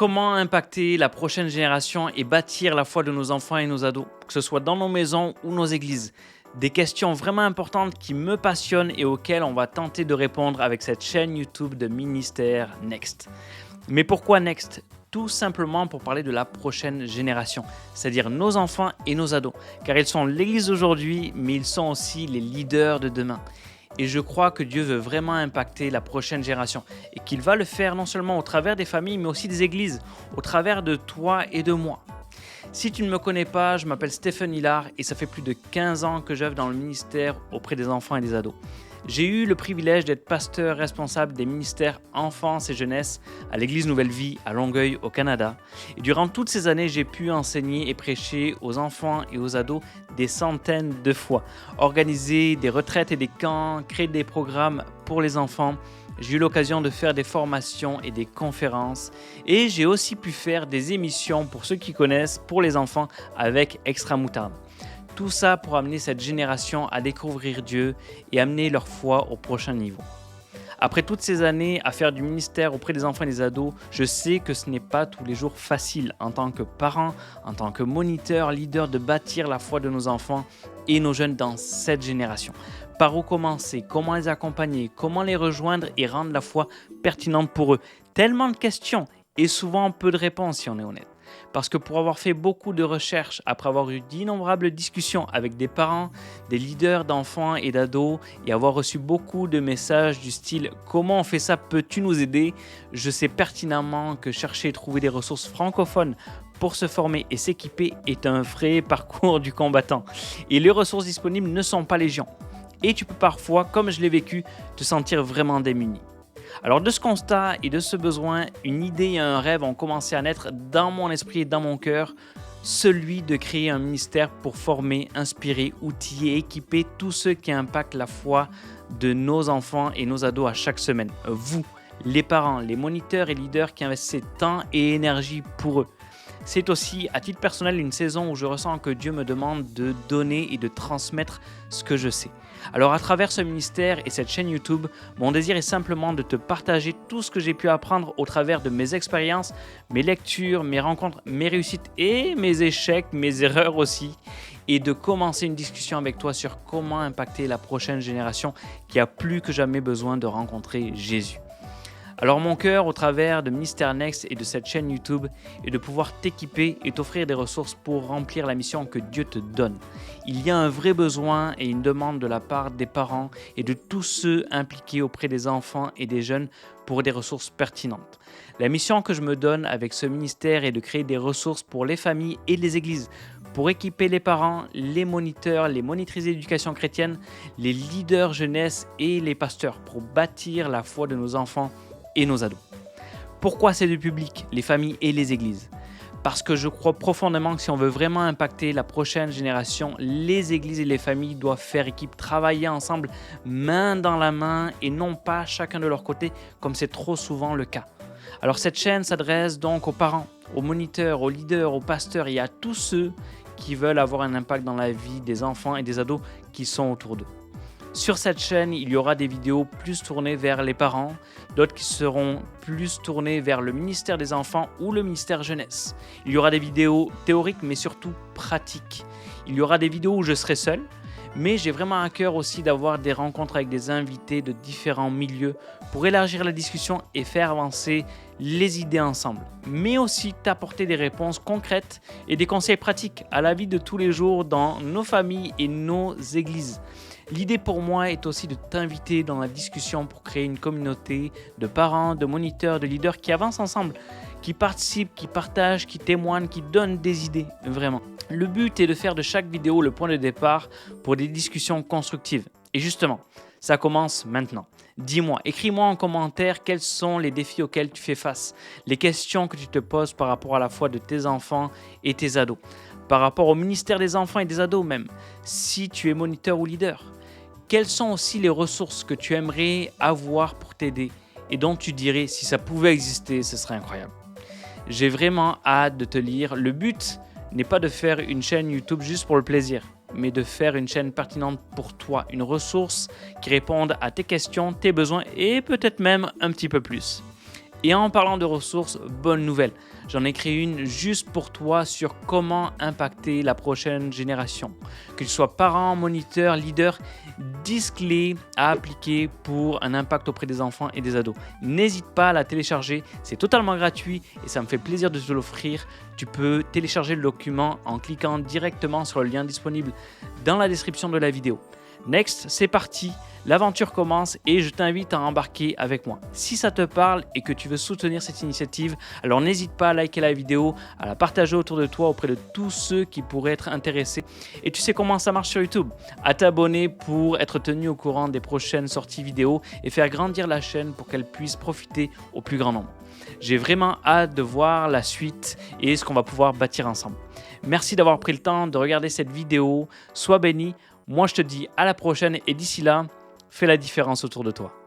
Comment impacter la prochaine génération et bâtir la foi de nos enfants et nos ados, que ce soit dans nos maisons ou nos églises? Des questions vraiment importantes qui me passionnent et auxquelles on va tenter de répondre avec cette chaîne YouTube de Ministère Next. Mais pourquoi Next? Tout simplement pour parler de la prochaine génération, c'est-à-dire nos enfants et nos ados, car ils sont l'église d'aujourd'hui, mais ils sont aussi les leaders de demain. Et je crois que Dieu veut vraiment impacter la prochaine génération et qu'il va le faire non seulement au travers des familles, mais aussi des églises, au travers de toi et de moi. Si tu ne me connais pas, je m'appelle Stephen Hillard et ça fait plus de 15 ans que j'œuvre dans le ministère auprès des enfants et des ados. J'ai eu le privilège d'être pasteur responsable des ministères enfance et jeunesse à l'Église Nouvelle Vie à Longueuil au Canada. Et durant toutes ces années, j'ai pu enseigner et prêcher aux enfants et aux ados des centaines de fois, organiser des retraites et des camps, créer des programmes pour les enfants. J'ai eu l'occasion de faire des formations et des conférences et j'ai aussi pu faire des émissions pour ceux qui connaissent pour les enfants avec Extra Moutarde. Tout ça pour amener cette génération à découvrir Dieu et amener leur foi au prochain niveau. Après toutes ces années à faire du ministère auprès des enfants et des ados, je sais que ce n'est pas tous les jours facile en tant que parent, en tant que moniteur, leader de bâtir la foi de nos enfants et nos jeunes dans cette génération. Par où commencer, comment les accompagner, comment les rejoindre et rendre la foi pertinente pour eux. Tellement de questions et souvent peu de réponses si on est honnête. Parce que pour avoir fait beaucoup de recherches, après avoir eu d'innombrables discussions avec des parents, des leaders d'enfants et d'ados, et avoir reçu beaucoup de messages du style « Comment on fait ça? Peux-tu nous aider ?» Je sais pertinemment que chercher et trouver des ressources francophones pour se former et s'équiper est un vrai parcours du combattant. Et les ressources disponibles ne sont pas légion. Et tu peux parfois, comme je l'ai vécu, te sentir vraiment démuni. Alors de ce constat et de ce besoin, une idée et un rêve ont commencé à naître dans mon esprit et dans mon cœur, celui de créer un ministère pour former, inspirer, outiller et équiper tous ceux qui impactent la foi de nos enfants et nos ados à chaque semaine. Vous, les parents, les moniteurs et leaders qui investissez temps et énergie pour eux. C'est aussi, à titre personnel, une saison où je ressens que Dieu me demande de donner et de transmettre ce que je sais. Alors à travers ce ministère et cette chaîne YouTube, mon désir est simplement de te partager tout ce que j'ai pu apprendre au travers de mes expériences, mes lectures, mes rencontres, mes réussites et mes échecs, mes erreurs aussi, et de commencer une discussion avec toi sur comment impacter la prochaine génération qui a plus que jamais besoin de rencontrer Jésus. Alors mon cœur, au travers de Ministère Next et de cette chaîne YouTube, est de pouvoir t'équiper et t'offrir des ressources pour remplir la mission que Dieu te donne. Il y a un vrai besoin et une demande de la part des parents et de tous ceux impliqués auprès des enfants et des jeunes pour des ressources pertinentes. La mission que je me donne avec ce ministère est de créer des ressources pour les familles et les églises, pour équiper les parents, les moniteurs, les monitrices d'éducation chrétienne, les leaders jeunesse et les pasteurs pour bâtir la foi de nos enfants et nos ados. Pourquoi ces deux publics, les familles et les églises? Parce que je crois profondément que si on veut vraiment impacter la prochaine génération, les églises et les familles doivent faire équipe, travailler ensemble, main dans la main et non pas chacun de leur côté comme c'est trop souvent le cas. Alors cette chaîne s'adresse donc aux parents, aux moniteurs, aux leaders, aux pasteurs et à tous ceux qui veulent avoir un impact dans la vie des enfants et des ados qui sont autour d'eux. Sur cette chaîne, il y aura des vidéos plus tournées vers les parents, d'autres qui seront plus tournées vers le ministère des enfants ou le ministère jeunesse. Il y aura des vidéos théoriques mais surtout pratiques. Il y aura des vidéos où je serai seul, mais j'ai vraiment à cœur aussi d'avoir des rencontres avec des invités de différents milieux pour élargir la discussion et faire avancer les idées ensemble. Mais aussi t'apporter des réponses concrètes et des conseils pratiques à la vie de tous les jours dans nos familles et nos églises. L'idée pour moi est aussi de t'inviter dans la discussion pour créer une communauté de parents, de moniteurs, de leaders qui avancent ensemble, qui participent, qui partagent, qui témoignent, qui donnent des idées, vraiment. Le but est de faire de chaque vidéo le point de départ pour des discussions constructives. Et justement, ça commence maintenant. Dis-moi, écris-moi en commentaire quels sont les défis auxquels tu fais face, les questions que tu te poses par rapport à la foi de tes enfants et tes ados, par rapport au ministère des enfants et des ados même, si tu es moniteur ou leader. Quelles sont aussi les ressources que tu aimerais avoir pour t'aider et dont tu dirais si ça pouvait exister, ce serait incroyable. J'ai vraiment hâte de te lire. Le but n'est pas de faire une chaîne YouTube juste pour le plaisir, mais de faire une chaîne pertinente pour toi, une ressource qui réponde à tes questions, tes besoins et peut-être même un petit peu plus. Et en parlant de ressources, bonne nouvelle, j'en ai créé une juste pour toi sur comment impacter la prochaine génération. Que tu sois parent, moniteur, leader, 10 clés à appliquer pour un impact auprès des enfants et des ados. N'hésite pas à la télécharger, c'est totalement gratuit et ça me fait plaisir de te l'offrir. Tu peux télécharger le document en cliquant directement sur le lien disponible dans la description de la vidéo. Next, c'est parti, l'aventure commence et je t'invite à embarquer avec moi. Si ça te parle et que tu veux soutenir cette initiative, alors n'hésite pas à liker la vidéo, à la partager autour de toi auprès de tous ceux qui pourraient être intéressés. Et tu sais comment ça marche sur YouTube, à t'abonner pour être tenu au courant des prochaines sorties vidéo et faire grandir la chaîne pour qu'elle puisse profiter au plus grand nombre. J'ai vraiment hâte de voir la suite et ce qu'on va pouvoir bâtir ensemble. Merci d'avoir pris le temps de regarder cette vidéo. Sois béni. Moi, je te dis à la prochaine et d'ici là, fais la différence autour de toi.